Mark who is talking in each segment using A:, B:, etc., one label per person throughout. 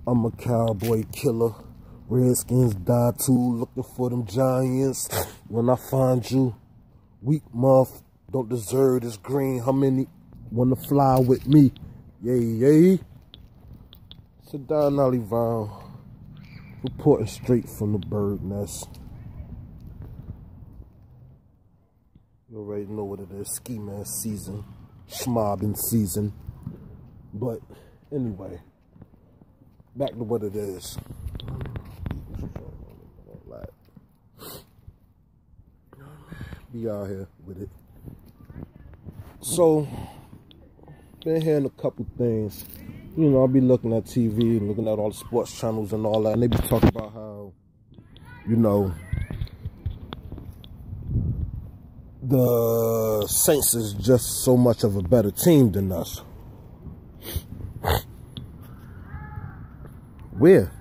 A: I'm a cowboy killer. Redskins die too, looking for them Giants. When I find you, weak muff, don't deserve this green. How many wanna fly with me? Yay, yay. Sit down, Ollie Vine. Reporting straight from the bird nest. You already know what it is. Ski mask season. Schmobbing season. But anyway, back to what it is. Be out here with it. So, been hearing a couple things. You know, I'll be looking at TV and looking at all the sports channels and all that, and they be talking about how, you know, the Saints is just so much of a better team than us. Where?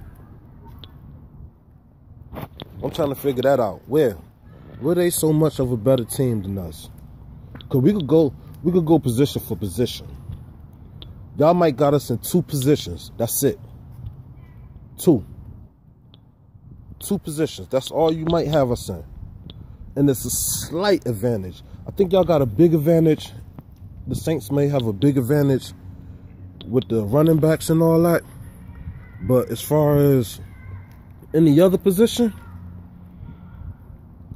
A: I'm trying to figure that out. Where? Were they so much of a better team than us? Cause we could go position for position. Y'all might got us in 2 positions. That's it. 2 positions. That's all you might have us in. And it's a slight advantage. I think y'all got a big advantage. The Saints may have a big advantage with the running backs and all that. But as far as any other position,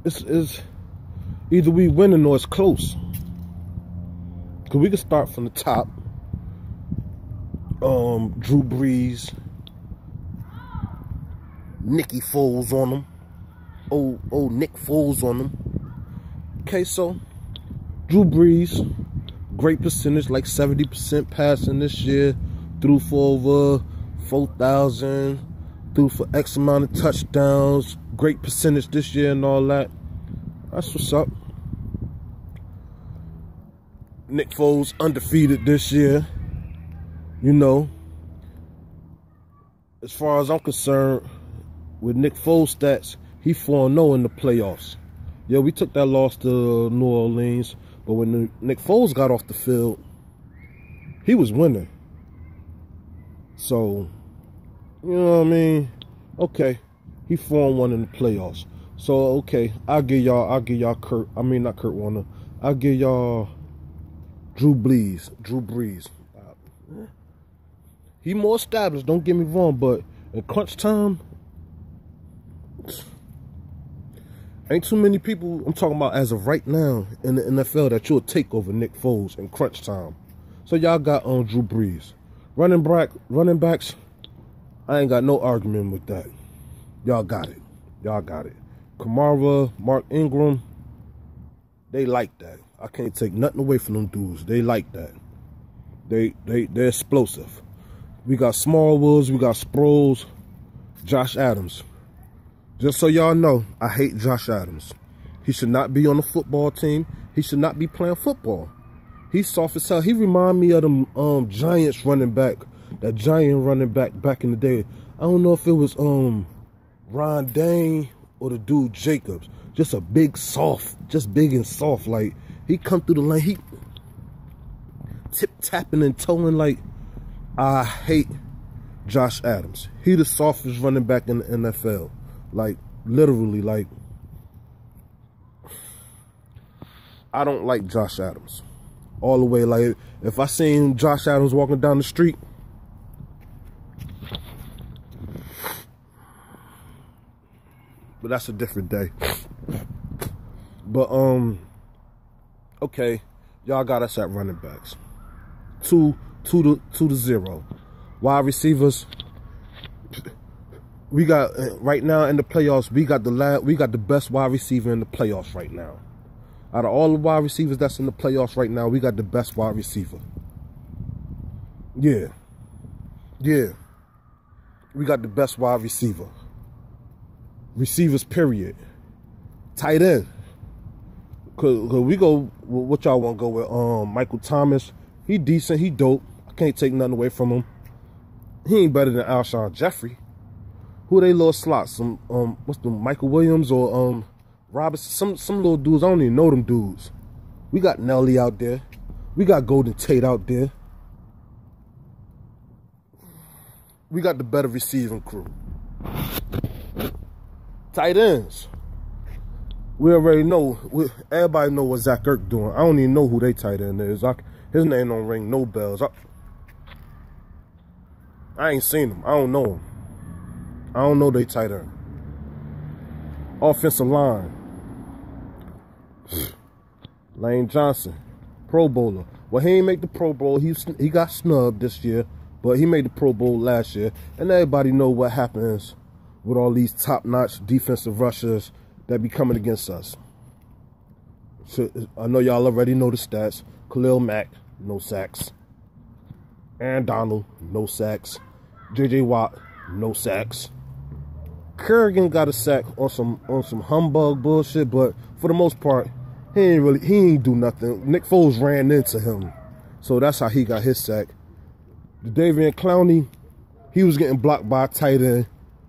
A: it's either we winning or it's close. Cause we can start from the top. Drew Brees, Nicky Foles on them. Old Nick Foles on them. Okay, so Drew Brees, great percentage, like 70% passing this year, threw for over 4,000, threw for X amount of touchdowns, great percentage this year and all that. That's what's up. Nick Foles undefeated this year. You know, as far as I'm concerned, with Nick Foles stats, he 4-0 in the playoffs. Yeah, we took that loss to New Orleans, but when Nick Foles got off the field, he was winning. So, you know what I mean? Okay, he 4-1 in the playoffs. So, okay, I'll give y'all not Kurt Warner. I'll give y'all Drew Brees. He more established, don't get me wrong, but in crunch time, ain't too many people, I'm talking about as of right now in the NFL, that you'll take over Nick Foles in crunch time. So y'all got on Drew Brees. Running backs, I ain't got no argument with that. Y'all got it. Y'all got it. Kamara, Mark Ingram, they like that. I can't take nothing away from them dudes. They like that. They're explosive. We got Smallwoods, we got Sproles, Josh Adams. Just so y'all know, I hate Josh Adams. He should not be on the football team. He should not be playing football. He's soft as hell. He remind me of them Giants running back, that Giant running back in the day. I don't know if it was Ron Dane or the dude Jacobs. Just a big soft, just big and soft. Like, he come through the lane, he tip-tapping and towing like, I hate Josh Adams. He the softest running back in the NFL. Like, literally, like, I don't like Josh Adams. All the way, like, if I seen Josh Adams walking down the street, but that's a different day. But, okay, y'all got us at running backs. 2-0. Wide receivers, we got right now in the playoffs. We got the best wide receiver in the playoffs right now. Out of all the wide receivers that's in the playoffs right now, we got the best wide receiver. Yeah, we got the best wide receiver. Receivers, period. Tight end. Cause we go. What y'all want to go with? Michael Thomas. He decent. He dope. I can't take nothing away from him. He ain't better than Alshon Jeffrey. Who they little slots? Some what's the Michael Williams or Robinson? Some little dudes. I don't even know them dudes. We got Nelly out there. We got Golden Tate out there. we got the better receiving crew. Tight ends. We already know. Everybody know what Zach Ertz doing. I don't even know who they tight end is. His name don't ring no bells. I ain't seen him. I don't know him. I don't know they tight end. Offensive line. Lane Johnson, Pro Bowler. Well, he ain't make the Pro Bowl. He got snubbed this year, but he made the Pro Bowl last year. And everybody know what happens with all these top-notch defensive rushers that be coming against us. So I know y'all already know the stats. Khalil Mack, no sacks. Aaron Donald, no sacks. J.J. Watt, no sacks. Kerrigan got a sack on some humbug bullshit, but for the most part, he ain't do nothing. Nick Foles ran into him, so that's how he got his sack. Jadeveon Clowney, he was getting blocked by a tight end.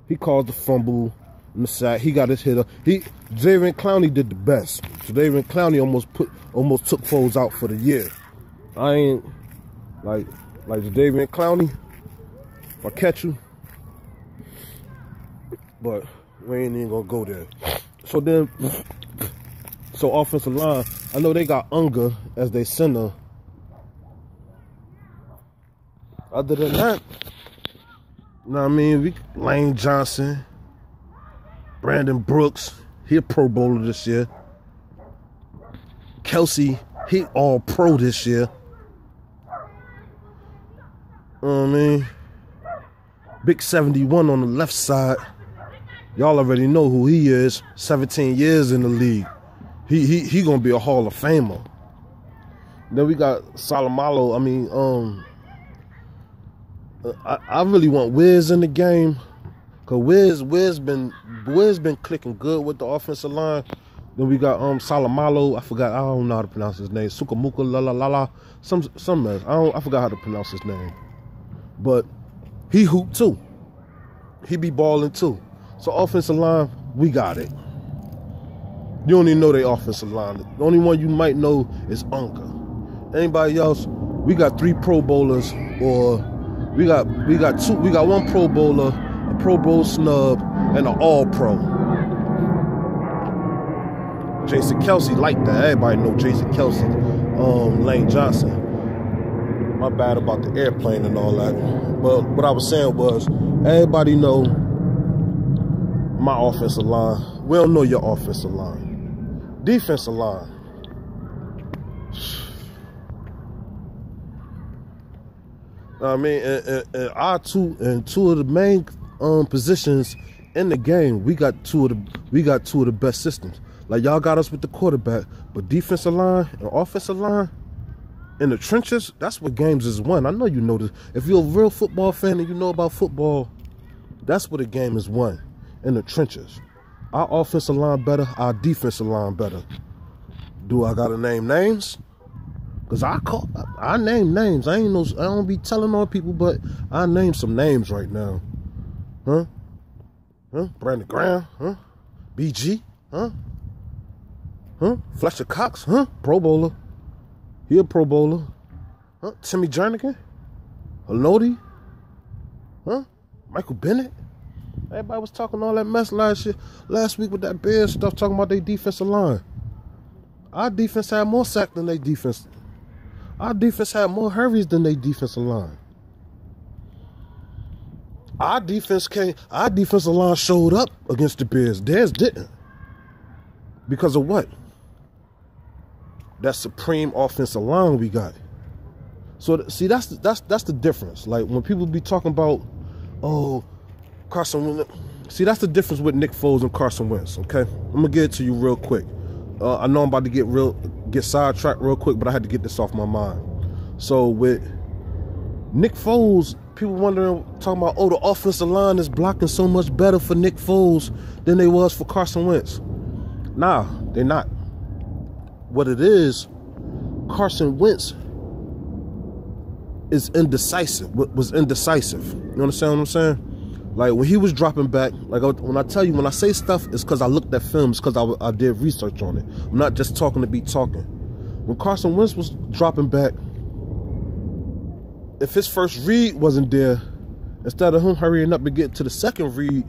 A: He caused the fumble and the sack. He got his hitter. Jadeveon Clowney did the best. Jadeveon Clowney almost took Foles out for the year. I ain't like Jadeveon Clowney. If I catch you. But we ain't even gonna go there. So offensive line, I know they got Unger as their center. Other than that, you know what I mean? Lane Johnson, Brandon Brooks, he a Pro Bowler this year. Kelsey, he all pro this year. You know what I mean? Big 71 on the left side. Y'all already know who he is. 17 years in the league. He gonna be a Hall of Famer. Then we got Salomalo. I mean, I really want Wiz in the game, cause Wiz been clicking good with the offensive line. Then we got Salomalo. I don't know how to pronounce his name. Sukamuka la la la la. Some mess. I forgot how to pronounce his name. But he hoop too. He be balling too. So offensive line, we got it. You don't even know their offensive line. The only one you might know is Unger. Anybody else? We got 3 Pro Bowlers, or we got two. We got 1 Pro Bowler, a Pro Bowl snub, and an All Pro. Jason Kelsey like that. Everybody know Jason Kelsey. Lane Johnson. My bad about the airplane and all that. But what I was saying was, everybody know my offensive line. We don't know your offensive line. Defensive line. I mean, and two of the main positions in the game, we got two of the best systems. Like, y'all got us with the quarterback, but defensive line and offensive line in the trenches, that's what games is won. I know you know this. If you're a real football fan and you know about football, that's what a game is won, in the trenches. Our offensive line better, our defensive line better. Do I gotta name names? Cause I name names. I don't be telling all people, but I name some names right now. Huh? Brandon Graham? Huh? BG? Huh? Fletcher Cox? Huh? Pro Bowler. He a Pro Bowler. Huh? Timmy Jernigan? Haloti? Huh? Michael Bennett? Everybody was talking all that mess last week with that Bears stuff, talking about their defensive line. Our defense had more sacks than their defense. Our defense had more hurries than their defensive line. Our defensive line showed up against the Bears. Theirs didn't. Because of what? That supreme offensive line we got. So see, that's the difference. Like, when people be talking about, oh, Carson Wentz. See, that's the difference with Nick Foles and Carson Wentz. Okay, I'm gonna get it to you real quick. I know I'm about to get sidetracked real quick, but I had to get this off my mind. So with Nick Foles, people wondering, talking about, oh, the offensive line is blocking so much better for Nick Foles than they was for Carson Wentz. Nah, they're not. What it is, Carson Wentz was indecisive. You understand what I'm saying? Like, when he was dropping back, like, when I say stuff, it's because I looked at films, because I did research on it. I'm not just talking to be talking. When Carson Wentz was dropping back, if his first read wasn't there Instead of him hurrying up and getting to the second read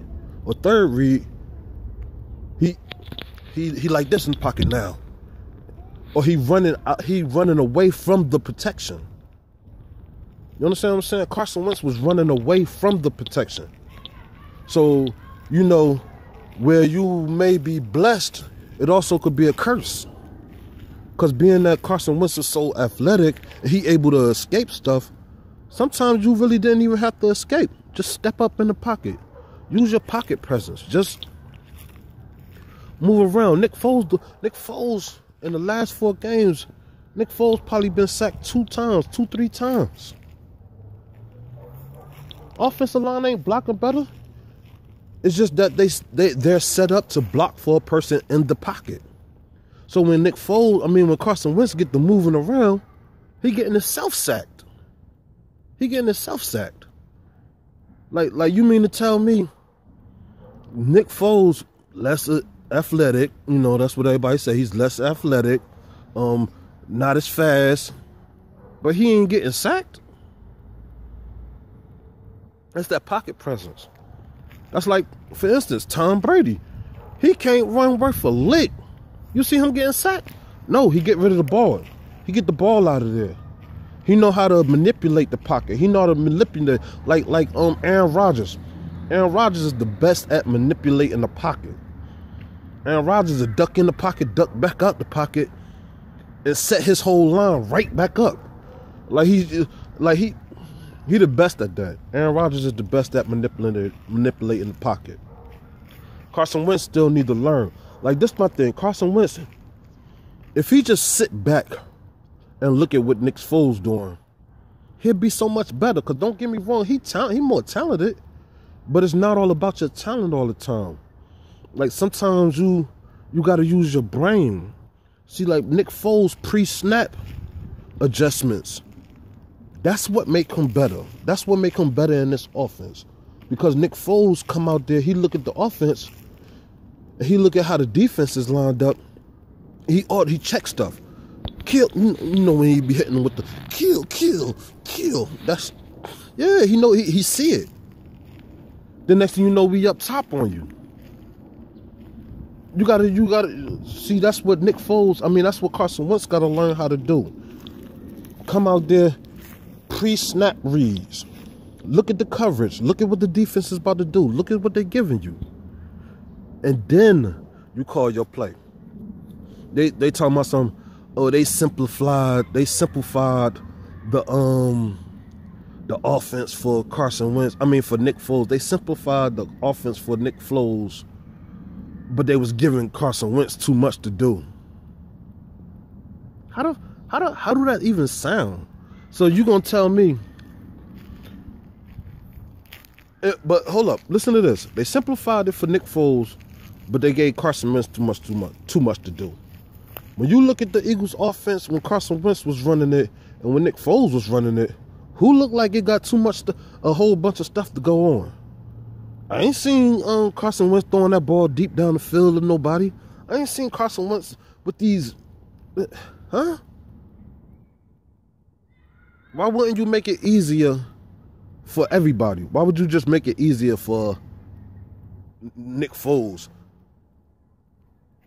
A: or third read, he like this in the pocket now. Or he running away from the protection. You understand what I'm saying? Carson Wentz was running away from the protection. So, you know, where you may be blessed, it also could be a curse. Because being that Carson Wentz is so athletic, and he able to escape stuff, sometimes you really didn't even have to escape. Just step up in the pocket. Use your pocket presence. Just move around. Nick Foles, in the last 4 games, Nick Foles probably been sacked 3 times. Offensive line ain't blocking better. It's just that they're set up to block for a person in the pocket. So when when Carson Wentz get the moving around, he getting himself sacked. Like you mean to tell me Nick Foles less athletic, you know, that's what everybody say, he's less athletic, not as fast, but he ain't getting sacked? That's that pocket presence. That's like, for instance, Tom Brady. He can't run worth a lick. You see him getting sacked? No, he get rid of the ball. He get the ball out of there. He know how to manipulate the pocket. He know how to manipulate, like Aaron Rodgers. Aaron Rodgers is the best at manipulating the pocket. Aaron Rodgers is a duck in the pocket, duck back out the pocket, and set his whole line right back up. He the best at that. Aaron Rodgers is the best at manipulating the pocket. Carson Wentz still need to learn. Like, this my thing. Carson Wentz, if he just sit back and look at what Nick Foles doing, he'll be so much better. Because don't get me wrong, he more talented, but it's not all about your talent all the time. Like, sometimes you got to use your brain. See, like Nick Foles pre-snap adjustments, that's what make him better. That's what make him better in this offense. Because Nick Foles come out there, he look at the offense, and he look at how the defense is lined up. He check stuff. Kill, you know, when he be hitting them with the kill. That's, yeah, he see it. The next thing you know, we up top on you. You gotta see, that's what Nick Foles, that's what Carson Wentz gotta learn how to do. Come out there, pre-snap reads. Look at the coverage. Look at what the defense is about to do. Look at what they're giving you. And then you call your play. They talking about some, they simplified the offense for Carson Wentz. For Nick Foles. They simplified the offense for Nick Foles, but they was giving Carson Wentz too much to do. How do that even sound? So you gonna tell me? But hold up, listen to this. They simplified it for Nick Foles, but they gave Carson Wentz too much to do. When you look at the Eagles' offense, when Carson Wentz was running it and when Nick Foles was running it, who looked like it got too much, a whole bunch of stuff to go on? I ain't seen Carson Wentz throwing that ball deep down the field to nobody. I ain't seen Carson Wentz with these, huh? Why wouldn't you make it easier for everybody? Why would you just make it easier for Nick Foles?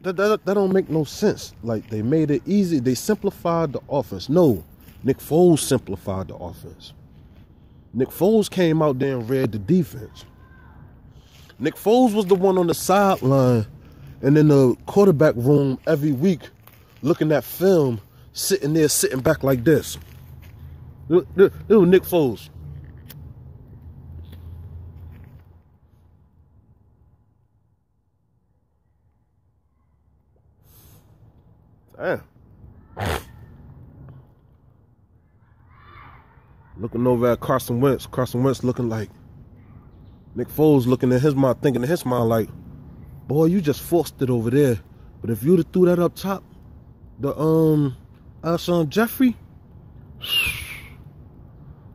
A: That don't make no sense. Like, they made it easy. They simplified the offense. No, Nick Foles simplified the offense. Nick Foles came out there and read the defense. Nick Foles was the one on the sideline and in the quarterback room every week looking at film, sitting back like this. It was Nick Foles. Damn. Looking over at Carson Wentz. Carson Wentz looking like Nick Foles, looking at his mind, thinking in his mind like, boy, you just forced it over there. But if you'd have threw that up top, the Alshon Jeffrey,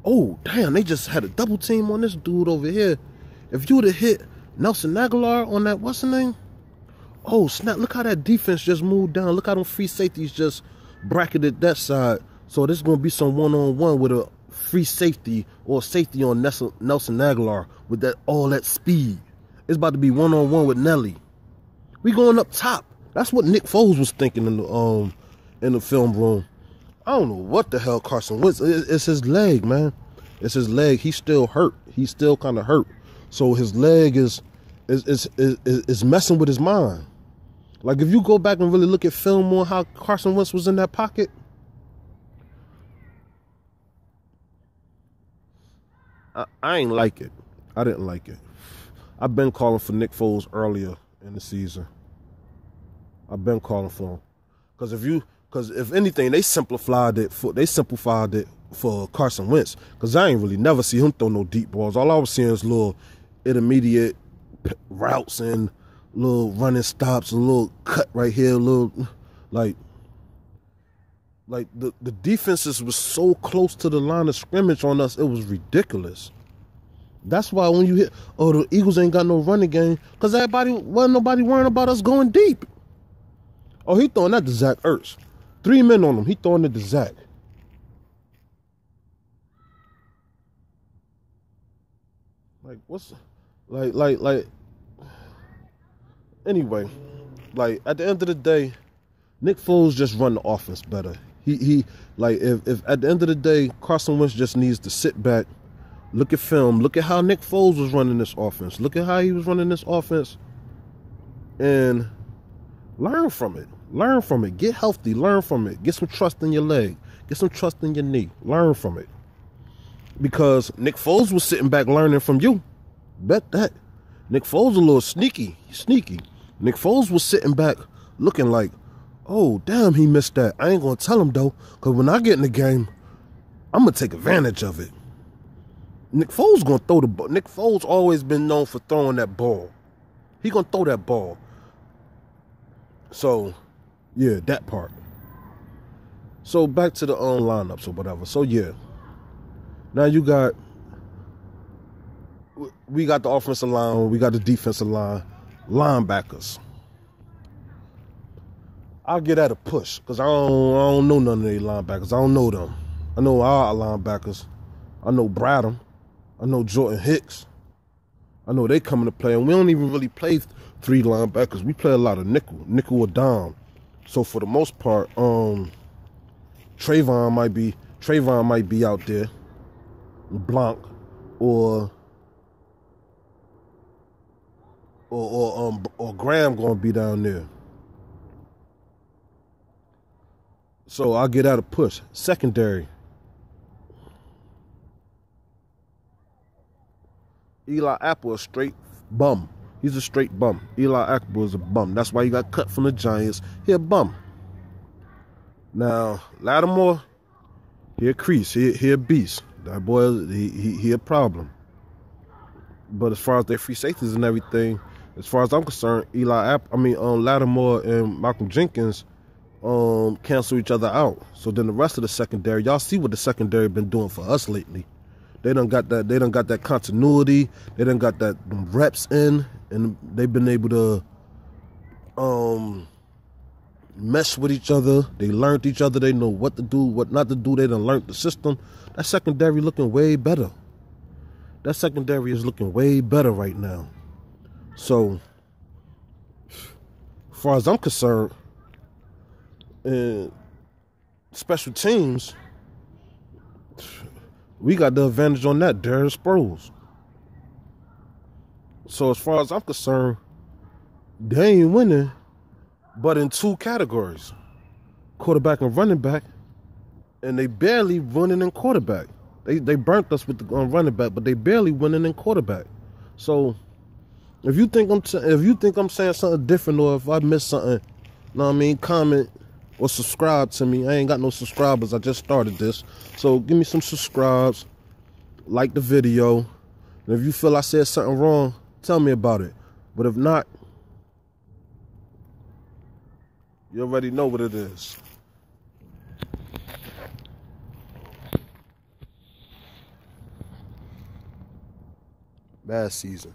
A: oh damn, they just had a double team on this dude over here. If you would have hit Nelson Aguilar on that, what's the name? Oh snap, look how that defense just moved down. Look how them free safeties just bracketed that side. So this is gonna be some one-on-one with a free safety or safety on Nelson Aguilar with all that speed. It's about to be one-on-one with Nelly. We going up top. That's what Nick Foles was thinking in the film room. I don't know what the hell Carson Wentz. It's his leg, man. It's his leg. He's still hurt. He's still kind of hurt. So his leg is messing with his mind. Like, if you go back and really look at film on how Carson Wentz was in that pocket, I ain't like it. I didn't like it. I've been calling for Nick Foles earlier in the season. I've been calling for him. Because if anything, they simplified it for Carson Wentz. Because I ain't really never see him throw no deep balls. All I was seeing is little intermediate routes and little running stops, a little cut right here, a little like the defenses was so close to the line of scrimmage on us, it was ridiculous. That's why when you hit, the Eagles ain't got no running game, because wasn't nobody worrying about us going deep. Oh, he throwing that to Zach Ertz. 3 men on him. He throwing it to Zach. Like, anyway, like, at the end of the day, Nick Foles just run the offense better. He if at the end of the day, Carson Wentz just needs to sit back, look at film, look at how Nick Foles was running this offense, look at how he was running this offense, and learn from it. Learn from it. Get healthy. Learn from it. Get some trust in your leg. Get some trust in your knee. Learn from it. Because Nick Foles was sitting back learning from you. Bet that. Nick Foles a little sneaky. Sneaky. Nick Foles was sitting back looking like, oh, damn, he missed that. I ain't going to tell him, though, because when I get in the game, I'm going to take advantage of it. Nick Foles going to throw the ball. Nick Foles always been known for throwing that ball. He going to throw that ball. So, yeah, that part. So, back to the lineups or whatever. So, yeah. Now we got the offensive line, we got the defensive line, linebackers. I'll get at a push, because I don't know none of these linebackers. I don't know them. I know our linebackers. I know Bradham. I know Jordan Hicks. I know they coming to play, and we don't even really play 3 linebackers. We play a lot of nickel or dime. So for the most part, Trayvon might be out there, Blanc, or Graham gonna be down there. So I'll get out a push. Secondary. Eli Apple, a straight bum. He's a straight bum. Eli Apple is a bum. That's why he got cut from the Giants. He a bum. Now, Lattimore, he a crease. He a beast. That boy, he a problem. But as far as their free safeties and everything, as far as I'm concerned, Lattimore and Malcolm Jenkins cancel each other out. So then the rest of the secondary, y'all see what the secondary been doing for us lately. They done got that continuity. They done got that reps in, and they've been able to mesh with each other. They learned each other. They know what to do, what not to do. They done learned the system. That secondary looking way better. That secondary is looking way better right now. So, as far as I'm concerned, special teams, we got the advantage on that, Darren Sproles. So as far as I'm concerned, they ain't winning, but in 2 categories, quarterback and running back, and they barely winning in quarterback. They burnt us with the running back, but they barely winning in quarterback. So if you think I'm saying something different, or if I missed something, you know what I mean, comment or subscribe to me. I ain't got no subscribers. I just started this. So give me some subscribes, like the video. And if you feel I said something wrong, tell me about it. But if not, you already know what it is. Bad season.